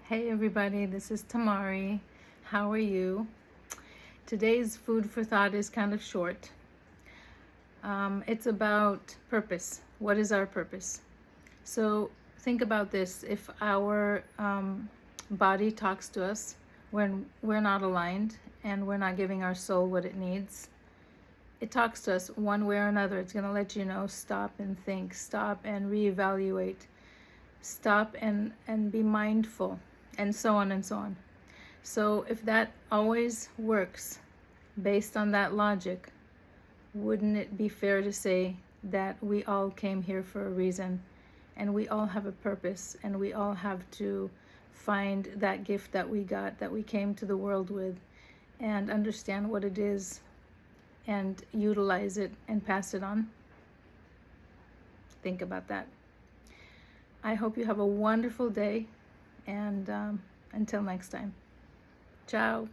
Hey everybody, this is Tamari. How are you? Today's food for thought is kind of short. It's about purpose. What is our purpose? So think about this. If our body talks to us when we're not aligned and we're not giving our soul what it needs, it talks to us one way or another. It's going to let you know, stop and think, stop and reevaluate, stop and be mindful, and so on and so on. So if that always works based on that logic, wouldn't it be fair to say that we all came here for a reason and we all have a purpose and we all have to find that gift that we got, that we came to the world with, and understand what it is and utilize it and pass it on? Think about that. I hope you have a wonderful day, and until next time. Ciao.